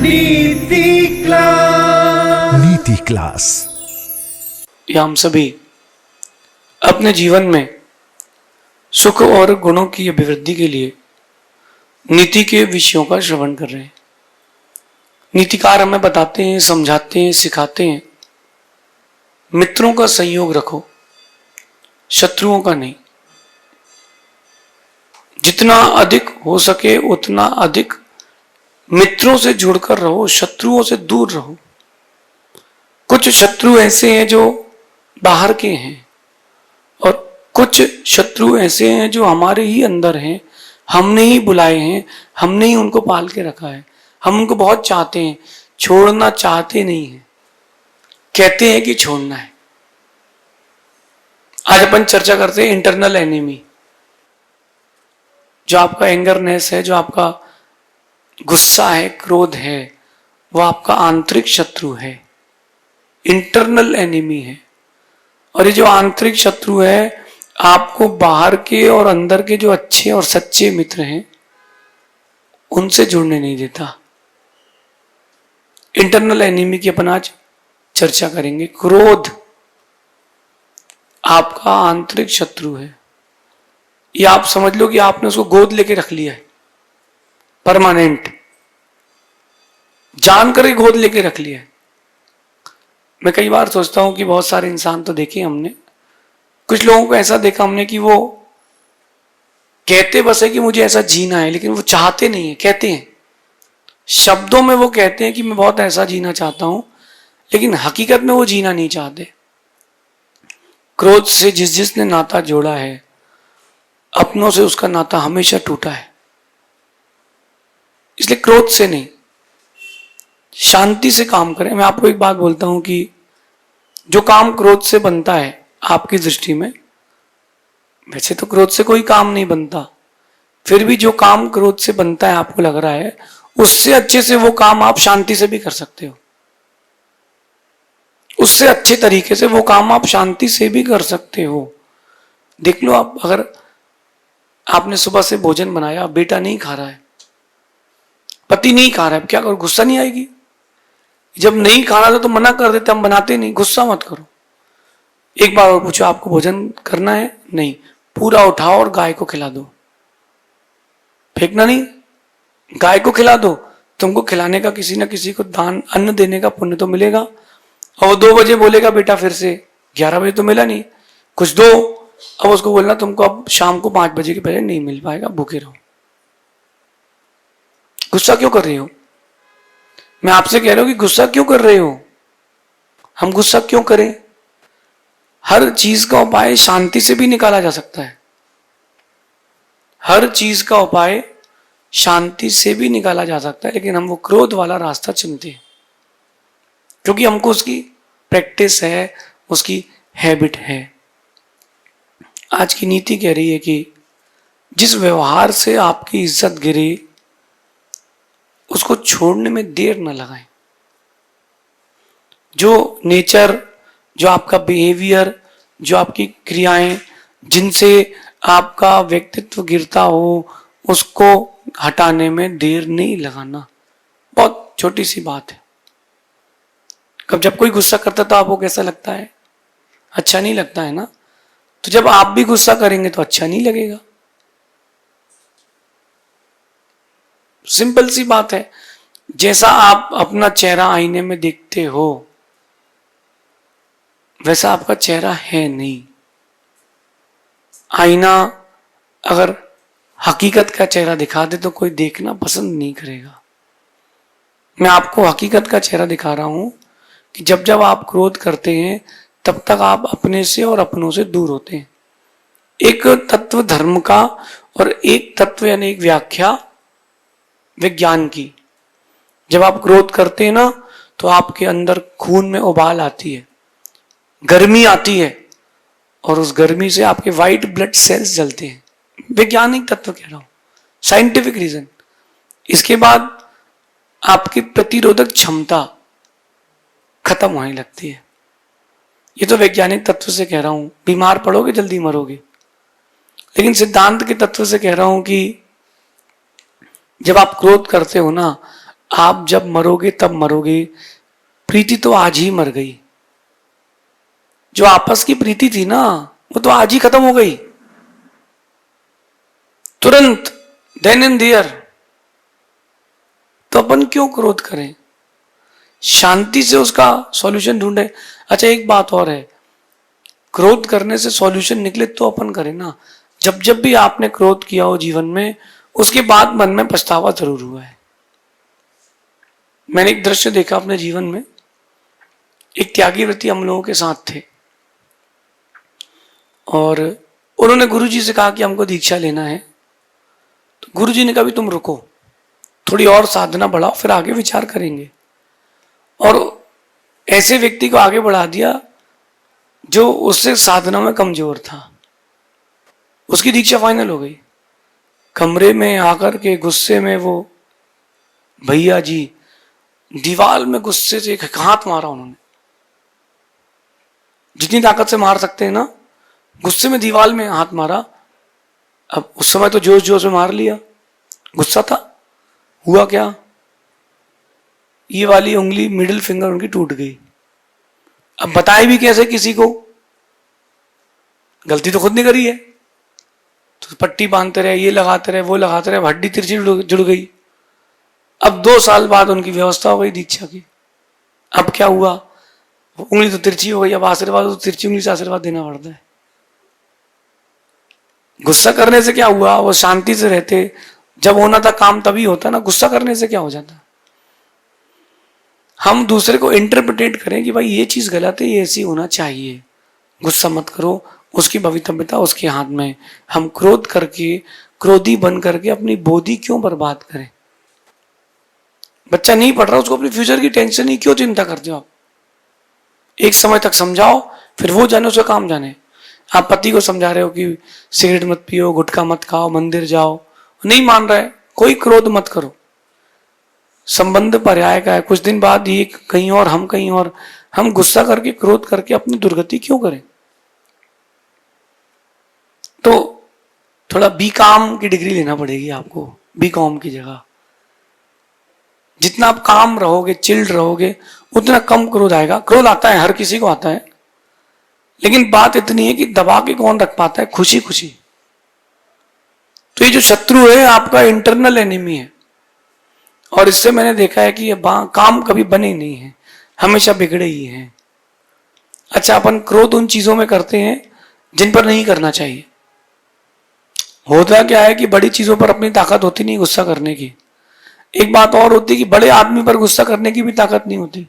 नीति क्लास। या हम सभी अपने जीवन में सुख और गुणों की अभिवृद्धि के लिए नीति के विषयों का श्रवण कर रहे हैं। नीतिकार हमें बताते हैं, समझाते हैं, सिखाते हैं, मित्रों का संयोग रखो, शत्रुओं का नहीं। जितना अधिक हो सके उतना अधिक मित्रों से जुड़कर रहो, शत्रुओं से दूर रहो। कुछ शत्रु ऐसे हैं जो बाहर के हैं और कुछ शत्रु ऐसे हैं जो हमारे ही अंदर हैं। हमने ही बुलाए हैं, हमने ही उनको पाल के रखा है, हम उनको बहुत चाहते हैं, छोड़ना चाहते नहीं हैं, कहते हैं कि छोड़ना है। आज अपन चर्चा करते हैं इंटरनल एनिमी। जो आपका एंगरनेस है, जो आपका गुस्सा है, क्रोध है, वो आपका आंतरिक शत्रु है, इंटरनल एनिमी है। और ये जो आंतरिक शत्रु है आपको बाहर के और अंदर के जो अच्छे और सच्चे मित्र हैं उनसे जुड़ने नहीं देता। इंटरनल एनिमी की अपन आज चर्चा करेंगे। क्रोध आपका आंतरिक शत्रु है। ये आप समझ लो कि आपने उसको गोद लेके रख लिया है, परमानेंट, जानकर ही गोद लेके रख लिया है। मैं कई बार सोचता हूं कि बहुत सारे इंसान तो देखे हमने, कुछ लोगों को ऐसा देखा हमने कि वो कहते बस है कि मुझे ऐसा जीना है, लेकिन वो चाहते नहीं है। कहते हैं, शब्दों में वो कहते हैं कि मैं बहुत ऐसा जीना चाहता हूं, लेकिन हकीकत में वो जीना नहीं चाहते। क्रोध से जिसने नाता जोड़ा है, अपनों से उसका नाता हमेशा टूटा है। इसलिए क्रोध से नहीं, शांति से काम करें। मैं आपको एक बात बोलता हूं कि जो काम क्रोध से बनता है आपकी दृष्टि में, वैसे तो क्रोध से कोई काम नहीं बनता, फिर भी जो काम क्रोध से बनता है आपको लग रहा है, उससे अच्छे से वो काम आप शांति से भी कर सकते हो। उससे अच्छे तरीके से वो काम आप शांति से भी कर सकते हो। देख लो, आप अगर आपने सुबह से भोजन बनाया, बेटा नहीं खा रहा है, पति नहीं खा रहा है, क्या करो? गुस्सा नहीं आएगी? जब नहीं खाना था तो मना कर देते, हम बनाते नहीं। गुस्सा मत करो। एक बार और पूछो, आपको भोजन करना है? नहीं, पूरा उठाओ और गाय को खिला दो। फेंकना नहीं, गाय को खिला दो। तुमको खिलाने का, किसी ना किसी को दान, अन्न देने का पुण्य तो मिलेगा। और वो 2 बजे बोलेगा बेटा, फिर से 11 बजे तो मिला नहीं, कुछ दो। अब उसको बोलना तुमको अब शाम को 5 बजे के पहले नहीं मिल पाएगा, भूखे रहो। गुस्सा क्यों कर रही हो? मैं आपसे कह रहा हूं कि गुस्सा क्यों कर रहे हो? हम गुस्सा क्यों करें? हर चीज का उपाय शांति से भी निकाला जा सकता है। हर चीज का उपाय शांति से भी निकाला जा सकता है, लेकिन हम वो क्रोध वाला रास्ता चुनते हैं क्योंकि हमको उसकी प्रैक्टिस है, उसकी हैबिट है। आज की नीति कह रही है कि जिस व्यवहार से आपकी इज्जत गिरे उसको छोड़ने में देर न लगाएं। जो नेचर, जो आपका बिहेवियर, जो आपकी क्रियाएं जिनसे आपका व्यक्तित्व गिरता हो, उसको हटाने में देर नहीं लगाना। बहुत छोटी सी बात है। कब जब कोई गुस्सा करता तो आपको कैसा लगता है? अच्छा नहीं लगता है ना? तो जब आप भी गुस्सा करेंगे तो अच्छा नहीं लगेगा। सिंपल सी बात है। जैसा आप अपना चेहरा आईने में देखते हो वैसा आपका चेहरा है नहीं। आईना अगर हकीकत का चेहरा दिखा दे तो कोई देखना पसंद नहीं करेगा। मैं आपको हकीकत का चेहरा दिखा रहा हूं कि जब जब आप क्रोध करते हैं तब तक आप अपने से और अपनों से दूर होते हैं। एक तत्व धर्म का और एक तत्व यानी एक व्याख्या विज्ञान की। जब आप क्रोध करते हैं ना तो आपके अंदर खून में उबाल आती है, गर्मी आती है, और उस गर्मी से आपके व्हाइट ब्लड सेल्स जलते हैं। वैज्ञानिक तत्व कह रहा हूं, साइंटिफिक रीजन। इसके बाद आपकी प्रतिरोधक क्षमता खत्म होने लगती है। ये तो वैज्ञानिक तत्व से कह रहा हूं। बीमार पड़ोगे, जल्दी मरोगे। लेकिन सिद्धांत के तत्व से कह रहा हूं कि जब आप क्रोध करते हो ना, आप जब मरोगे तब मरोगे, प्रीति तो आज ही मर गई। जो आपस की प्रीति थी ना, वो तो आज ही खत्म हो गई, तुरंत, देन एंड देयर। तो अपन क्यों क्रोध करें, शांति से उसका सॉल्यूशन ढूंढे। अच्छा एक बात और है, क्रोध करने से सॉल्यूशन निकले तो अपन करें ना। जब जब भी आपने क्रोध किया हो जीवन में, उसके बाद मन में पछतावा जरूर हुआ है। मैंने एक दृश्य देखा अपने जीवन में, एक त्यागी व्यक्ति हम लोगों के साथ थे और उन्होंने गुरुजी से कहा कि हमको दीक्षा लेना है। तो गुरुजी ने कहा भी तुम रुको, थोड़ी और साधना बढ़ाओ, फिर आगे विचार करेंगे। और ऐसे व्यक्ति को आगे बढ़ा दिया जो उससे साधना में कमजोर था। उसकी दीक्षा फाइनल हो गई। कमरे में आकर के गुस्से में वो भैया जी दीवार में गुस्से से एक हाथ मारा उन्होंने, जितनी ताकत से मार सकते हैं ना, गुस्से में दीवार में हाथ मारा। अब उस समय तो जोश जोश में मार लिया, गुस्सा था। हुआ क्या, ये वाली उंगली मिडिल फिंगर उनकी टूट गई। अब बताए भी कैसे किसी को, गलती तो खुद ने करी है। तो पट्टी बांधते रहे, ये लगाते रहे, वो लगाते रहे, हड्डी तिरछी जुड़ गई। अब 2 साल बाद उनकी व्यवस्था हो गई दीक्षा की। अब क्या हुआ, उंगली तो तिरछी हो गई, अब आशीर्वाद तो तिरछी उंगली से आशीर्वाद देना पड़ता है। गुस्सा करने से क्या हुआ, वो शांति से रहते, जब होना था काम तभी होता ना, गुस्सा करने से क्या हो जाता। हम दूसरे को इंटरप्रिटेट करें कि भाई ये चीज गलत है, ये ऐसी होना चाहिए, गुस्सा मत करो, उसकी भवितव्यता उसके हाथ में। हम क्रोध करके, क्रोधी बन करके अपनी बोधि क्यों बर्बाद करें। बच्चा नहीं पढ़ रहा, उसको अपने फ्यूचर की टेंशन ही क्यों चिंता करते हो आप। एक समय तक समझाओ, फिर वो जाने, उसका काम जाने। आप पति को समझा रहे हो कि सिगरेट मत पियो, गुटखा मत खाओ, मंदिर जाओ, नहीं मान रहा है, कोई क्रोध मत करो। संबंध पर्याय का है, कुछ दिन बाद ये कहीं और, हम कहीं और। हम गुस्सा करके, क्रोध करके अपनी दुर्गति क्यों करें। तो थोड़ा बी काम की डिग्री लेना पड़ेगी आपको, बी कॉम की जगह। जितना आप काम रहोगे, चिल्ड रहोगे, उतना कम क्रोध आएगा। क्रोध आता है, हर किसी को आता है, लेकिन बात इतनी है कि दबा के कौन रख पाता है खुशी खुशी। तो ये जो शत्रु है आपका इंटरनल एनिमी है, और इससे मैंने देखा है कि ये काम कभी बने ही नहीं है, हमेशा बिगड़े ही हैं। अच्छा, अपन क्रोध उन चीजों में करते हैं जिन पर नहीं करना चाहिए। होता क्या है कि बड़ी चीजों पर अपनी ताकत होती नहीं गुस्सा करने की। एक बात और होती है कि बड़े आदमी पर गुस्सा करने की भी ताकत नहीं होती।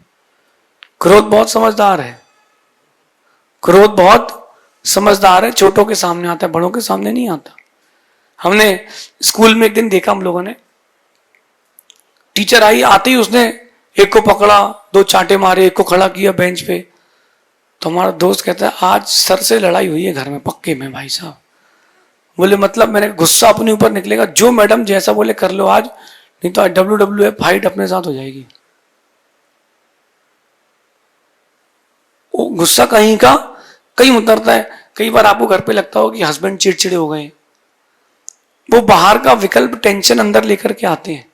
क्रोध बहुत समझदार है, क्रोध बहुत समझदार है, छोटों के सामने आता है, बड़ों के सामने नहीं आता। हमने स्कूल में एक दिन देखा, हम लोगों ने, टीचर आई, आते ही उसने एक को पकड़ा, 2 चांटे मारे, एक को खड़ा किया बेंच पे। तो हमारा दोस्त कहता है आज सर से लड़ाई हुई है घर में पक्के में भाई साहब। बोले मतलब, मैंने गुस्सा अपने ऊपर निकलेगा, जो मैडम जैसा बोले कर लो आज, नहीं तो WWF फाइट अपने साथ हो जाएगी। वो गुस्सा कहीं का कहीं उतरता है। कई बार आपको घर पे लगता हो कि हस्बैंड चिड़चिड़े हो गए, वो बाहर का विकल्प टेंशन अंदर लेकर के आते हैं,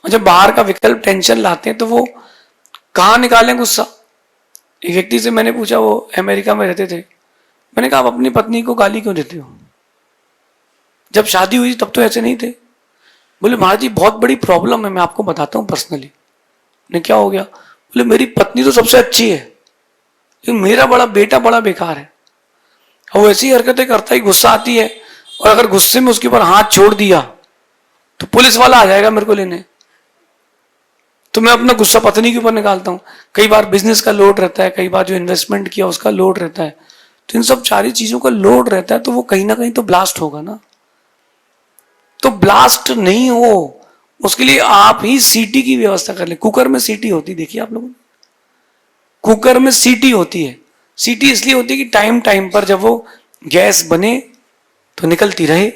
और जब बाहर का विकल्प टेंशन लाते हैं तो वो कहाँ निकालें गुस्सा। एक व्यक्ति से मैंने पूछा, वो अमेरिका में रहते थे, मैंने कहा आप अपनी पत्नी को गाली क्यों देते हो, जब शादी हुई तब तो ऐसे नहीं थे। बोले महाराज जी बहुत बड़ी प्रॉब्लम है, मैं आपको बताता हूँ पर्सनली। ने क्या हो गया, बोले मेरी पत्नी तो सबसे अच्छी है, लेकिन मेरा बड़ा बेटा बड़ा बेकार है। वो ऐसी हरकतें करता है, गुस्सा आती है, और अगर गुस्से में उसके ऊपर हाथ छोड़ दिया तो पुलिस वाला आ जाएगा मेरे को लेने। तो मैं अपना गुस्सा पत्नी के ऊपर निकालता हूँ। कई बार बिजनेस का लोड रहता है, कई बार जो इन्वेस्टमेंट किया उसका लोड रहता है, तो इन सब सारी चीजों का लोड रहता है, तो वो कहीं ना कहीं तो ब्लास्ट होगा ना। तो ब्लास्ट नहीं हो उसके लिए आप ही सीटी की व्यवस्था कर ले। कुकर में सीटी होती, देखिए आप लोगों ने, कुकर में सीटी होती है। सीटी इसलिए होती है कि टाइम टाइम पर जब वो गैस बने तो निकलती रहे,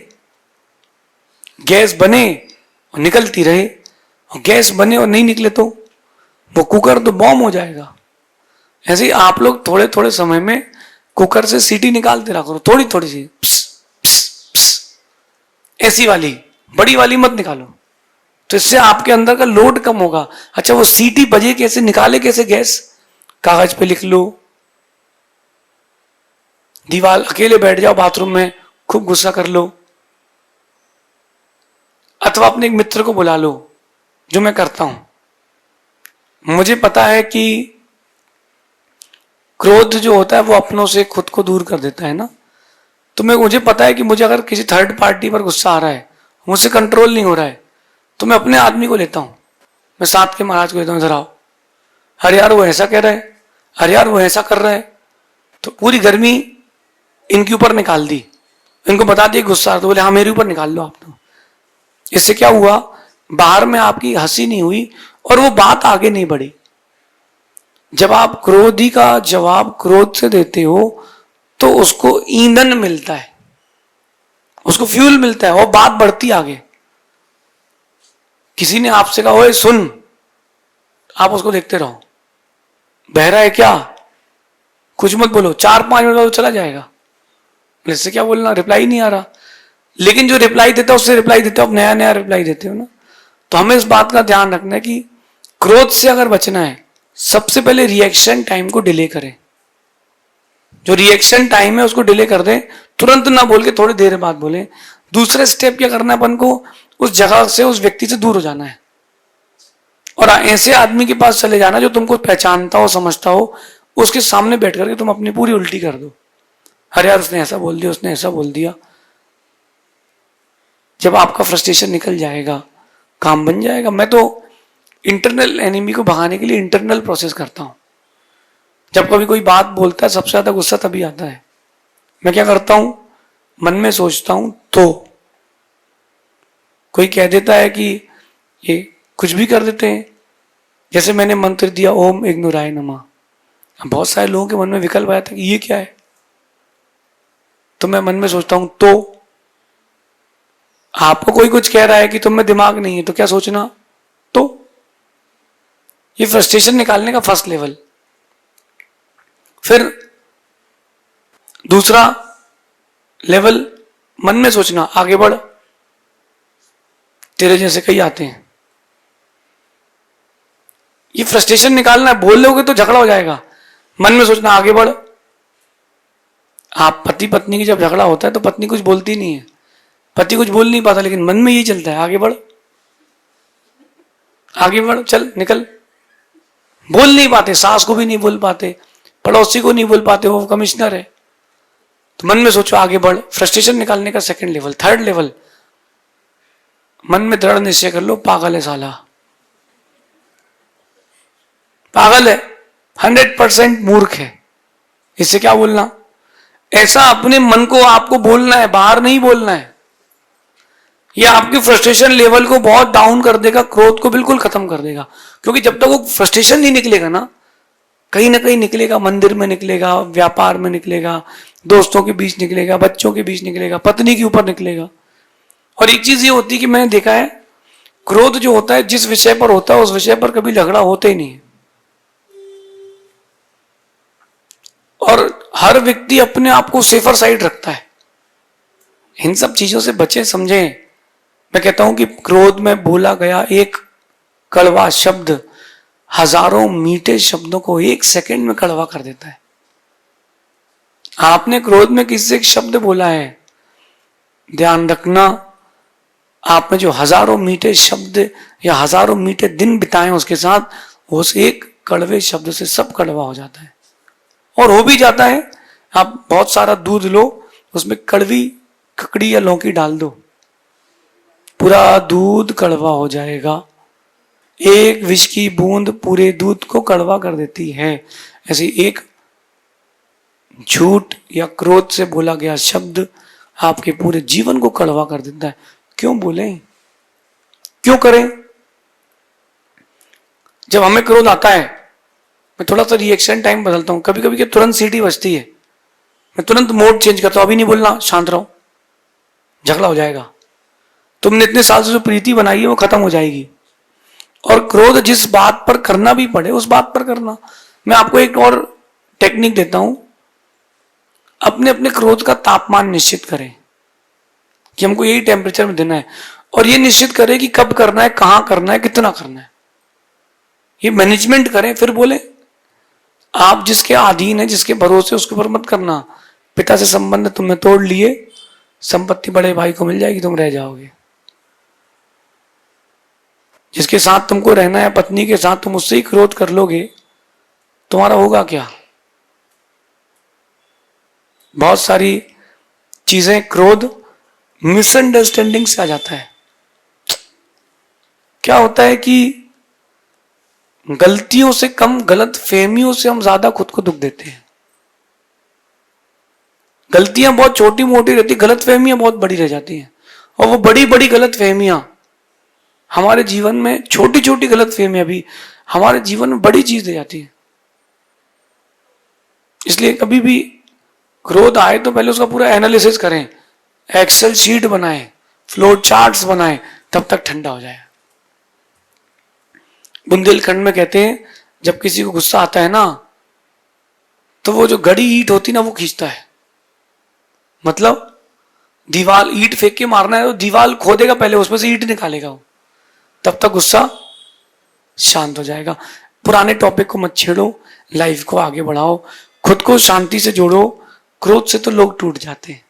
गैस बने और निकलती रहे, और गैस बने और नहीं निकले तो वो कुकर तो बॉम्ब हो जाएगा। ऐसे ही आप लोग थोड़े थोड़े समय में कुकर से सीटी निकालते रहा करो, थोड़ी थोड़ी सी, प्स, प्स, प्स। ऐसी वाली, बड़ी वाली मत निकालो, तो इससे आपके अंदर का लोड कम होगा। अच्छा, वो सीटी बजे कैसे, निकाले कैसे गैस? कागज पे लिख लो, दीवार अकेले बैठ जाओ बाथरूम में, खूब गुस्सा कर लो, अथवा अपने एक मित्र को बुला लो, जो मैं करता हूं। मुझे पता है कि क्रोध जो होता है वो अपनों से खुद को दूर कर देता है ना। तो मुझे पता है कि मुझे अगर किसी थर्ड पार्टी पर गुस्सा आ रहा है, मुझसे कंट्रोल नहीं हो रहा है, तो मैं अपने आदमी को लेता हूं, मैं साथ के महाराज को लेता हूं, इधर आओ, अरे यार वो ऐसा कह रहा है, अरे यार वो ऐसा कर रहा है। तो पूरी गर्मी इनके ऊपर निकाल दी, इनको बता दिया गुस्सा आ, तो बोले हाँ मेरे ऊपर निकाल लो आप। तो इससे क्या हुआ, बाहर में आपकी हंसी नहीं हुई और वो बात आगे नहीं बढ़ी। जब आप क्रोधी का जवाब क्रोध से देते हो तो उसको ईंधन मिलता है, उसको फ्यूल मिलता है और बात बढ़ती आगे। किसी ने आपसे कहा ओए सुन, आप उसको देखते रहो, बहरा है क्या, कुछ मत बोलो, 4-5 मिनट बाद चला जाएगा। इससे क्या बोलना, रिप्लाई नहीं आ रहा। लेकिन जो रिप्लाई देता है उससे रिप्लाई देते हो, आप नया नया रिप्लाई देते हो ना। तो हमें इस बात का ध्यान रखना है कि क्रोध से अगर बचना है, सबसे पहले रिएक्शन टाइम को डिले करें। जो रिएक्शन टाइम है उसको डिले कर दें, तुरंत ना बोल के थोड़ी देर बाद बोले। दूसरे स्टेप क्या करना है, अपन को उस जगह से, उस व्यक्ति से दूर हो जाना है और ऐसे आदमी के पास चले जाना जो तुमको पहचानता हो, समझता हो, उसके सामने बैठ करके तुम अपनी पूरी उल्टी कर दो। अरे यार उसने ऐसा बोल दिया, उसने ऐसा बोल दिया। जब आपका फ्रस्ट्रेशन निकल जाएगा, काम बन जाएगा। मैं तो इंटरनल एनिमी को भगाने के लिए इंटरनल प्रोसेस करता हूं। जब कभी कोई बात बोलता है, सबसे ज्यादा गुस्सा तभी आता है। मैं क्या करता हूं, मन में सोचता हूं, तो कोई कह देता है कि ये कुछ भी कर देते हैं, जैसे मैंने मंत्र दिया ओम इग्नुराय नमः। बहुत सारे लोगों के मन में विकल्प आया था कि ये क्या है, तो मैं मन में सोचता हूं, तो आपको कोई कुछ कह रहा है कि तुम में दिमाग नहीं है, तो क्या सोचना, तो ये फ्रस्ट्रेशन निकालने का फर्स्ट लेवल। फिर दूसरा लेवल, मन में सोचना आगे बढ़, तेरे जैसे कई आते हैं। ये फ्रस्ट्रेशन निकालना है, बोल लोगे तो झगड़ा हो जाएगा। मन में सोचना आगे बढ़। आप पति पत्नी की जब झगड़ा होता है तो पत्नी कुछ बोलती नहीं है, पति कुछ बोल नहीं पाता, लेकिन मन में यही चलता है आगे बढ़, आगे बढ़, चल निकल। बोल नहीं पाते, सास को भी नहीं बोल पाते, पड़ोसी को नहीं बोल पाते, वो कमिश्नर है। तो मन में सोचो आगे बढ़, फ्रस्ट्रेशन निकालने का सेकंड लेवल। थर्ड लेवल, मन में दृढ़ निश्चय कर लो, पागल है साला, पागल है, 100% मूर्ख है। इससे क्या बोलना, ऐसा अपने मन को आपको बोलना है, बाहर नहीं बोलना है। यह आपकी फ्रस्ट्रेशन लेवल को बहुत डाउन कर देगा, क्रोध को बिल्कुल खत्म कर देगा। क्योंकि जब तक वो फ्रस्ट्रेशन नहीं निकलेगा ना कहीं निकलेगा, मंदिर में निकलेगा, व्यापार में निकलेगा, दोस्तों के बीच निकलेगा, बच्चों के बीच निकलेगा, पत्नी के ऊपर निकलेगा। और एक चीज ये होती है कि मैंने देखा है, क्रोध जो होता है जिस विषय पर होता है उस विषय पर कभी झगड़ा होता ही नहीं है। और हर व्यक्ति अपने आप को सेफर साइड रखता है। इन सब चीजों से बचे, समझें। मैं कहता हूं कि क्रोध में बोला गया एक कड़वा शब्द हजारों मीठे शब्दों को एक सेकंड में कड़वा कर देता है। आपने क्रोध में किसी से एक शब्द बोला है, ध्यान रखना, आपने जो हजारों मीठे शब्द या हजारों मीठे दिन बिताए उसके साथ, उस एक कड़वे शब्द से सब कड़वा हो जाता है। और हो भी जाता है। आप बहुत सारा दूध लो, उसमें कड़वी ककड़ी या लौकी डाल दो, पूरा दूध कड़वा हो जाएगा। एक विष की बूंद पूरे दूध को कड़वा कर देती है। ऐसी एक झूठ या क्रोध से बोला गया शब्द आपके पूरे जीवन को कड़वा कर देता है। क्यों बोले, क्यों करें? जब हमें क्रोध आता है, मैं थोड़ा सा रिएक्शन टाइम बदलता हूं। कभी कभी तुरंत सीटी बजती है, मैं तुरंत मोड चेंज करता हूं, अभी नहीं बोलना, शांत रहो, झगड़ा हो जाएगा। तुमने इतने साल से जो प्रीति बनाई है वो खत्म हो जाएगी। और क्रोध जिस बात पर करना भी पड़े उस बात पर करना। मैं आपको एक और टेक्निक देता हूं, अपने अपने क्रोध का तापमान निश्चित करें कि हमको यही टेम्परेचर में देना है। और ये निश्चित करें कि कब करना है, कहां करना है, कितना करना है, ये मैनेजमेंट करें, फिर बोले। आप जिसके अधीन है, जिसके भरोसे, उसके ऊपर मत करना। पिता से संबंध तुमने तोड़ लिए, संपत्ति बड़े भाई को मिल जाएगी, तुम रह जाओगे। जिसके साथ तुमको रहना है, पत्नी के साथ, तुम उससे ही क्रोध कर लोगे, तुम्हारा होगा क्या? बहुत सारी चीजें क्रोध मिसअंडरस्टैंडिंग से आ जाता है। क्या होता है कि गलतियों से कम गलत फहमियों से हम ज्यादा खुद को दुख देते हैं। गलतियां बहुत छोटी मोटी रहती, गलत फहमियां बहुत बड़ी रह जाती हैं। और वो बड़ी बड़ी गलत फहमियां हमारे जीवन में, छोटी छोटी गलत फहमियां भी हमारे जीवन में बड़ी चीज दे जाती है। इसलिए कभी भी क्रोध आए तो पहले उसका पूरा एनालिसिस करें, एक्सेल शीट बनाएं, फ्लो चार्ट्स बनाएं, तब तक ठंडा हो जाए। बुंदेलखंड में कहते हैं जब किसी को गुस्सा आता है ना, तो वो जो घड़ी ईंट होती ना वो खींचता है। मतलब दीवार, ईंट फेंक के मारना है तो दीवार खोदेगा पहले, उसमें से ईंट निकालेगा वो, तब तक गुस्सा शांत हो जाएगा। पुराने टॉपिक को मत छेड़ो, लाइफ को आगे बढ़ाओ, खुद को शांति से जोड़ो। क्रोध से तो लोग टूट जाते हैं।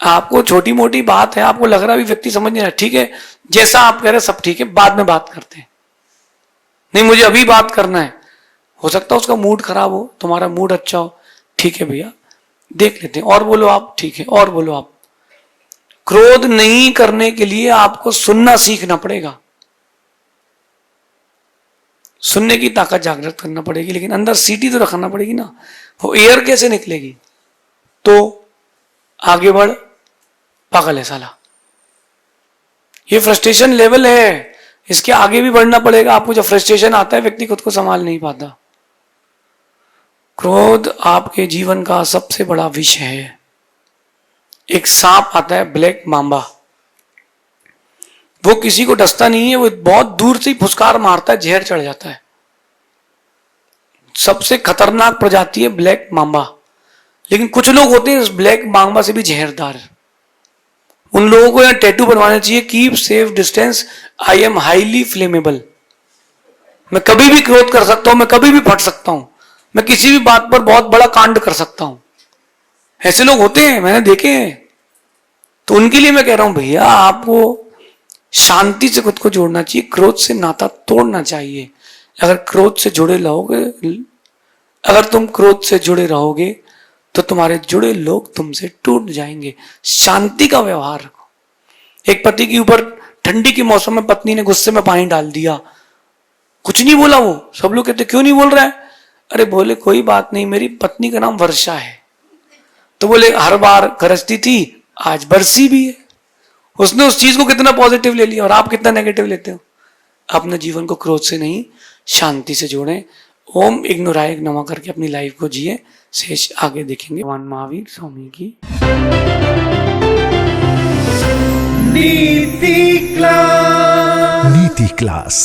आपको छोटी मोटी बात है, आपको लग रहा है भी व्यक्ति समझ नहीं रहा, ठीक है, जैसा आप कह रहे सब ठीक है, बाद में बात करते हैं। नहीं, मुझे अभी बात करना है। हो सकता है उसका मूड खराब हो, तुम्हारा मूड अच्छा हो, ठीक है भैया देख लेते हैं, और बोलो आप, ठीक है और बोलो आप। क्रोध नहीं करने के लिए आपको सुनना सीखना पड़ेगा, सुनने की ताकत जागृत करना पड़ेगी, लेकिन अंदर सीटी तो रखना पड़ेगी ना। वो एयर कैसे निकलेगी? तो आगे बढ़, पागल है साला, ये फ्रस्ट्रेशन लेवल है, इसके आगे भी बढ़ना पड़ेगा आपको। जब फ्रस्ट्रेशन आता है व्यक्ति खुद को संभाल नहीं पाता। क्रोध आपके जीवन का सबसे बड़ा विष है। एक सांप आता है ब्लैक मांबा, वो किसी को डसता नहीं है, वो बहुत दूर से ही फुसकार मारता है, जहर चढ़ जाता है। सबसे खतरनाक प्रजाति है ब्लैक मांबा। लेकिन कुछ लोग होते हैं इस ब्लैक मांबा से भी जहरदार। उन लोगों को यहाँ टैटू बनवाना चाहिए, keep safe distance, I am highly flammable. मैं कभी भी क्रोध कर सकता हूं, मैं कभी भी फट सकता हूं, मैं किसी भी बात पर बहुत बड़ा कांड कर सकता हूं। ऐसे लोग होते हैं, मैंने देखे हैं। तो उनके लिए मैं कह रहा हूं भैया, आपको शांति से खुद को जोड़ना चाहिए, क्रोध से नाता तोड़ना चाहिए। अगर क्रोध से जुड़े रहोगे, अगर तुम क्रोध से जुड़े रहोगे तो तुम्हारे जुड़े लोग तुमसे टूट जाएंगे। शांति का व्यवहार रखो। एक पति के ऊपर ठंडी के मौसम में पत्नी ने गुस्से में पानी डाल दिया, कुछ नहीं बोला वो। सब लोग कहते क्यों नहीं बोल रहा है? अरे बोले कोई बात नहीं, मेरी पत्नी का नाम वर्षा है। तो बोले हर बार गरजती थी, आज बरसी भी है। उसने उस चीज को कितना पॉजिटिव ले लिया और आप कितना नेगेटिव लेते हो। अपने जीवन को क्रोध से नहीं, शांति से जोड़ें। ओम इग्नोराय नमः करके अपनी लाइफ को जिए। शेष आगे देखेंगे। भगवान महावीर स्वामी की नीति क्लास।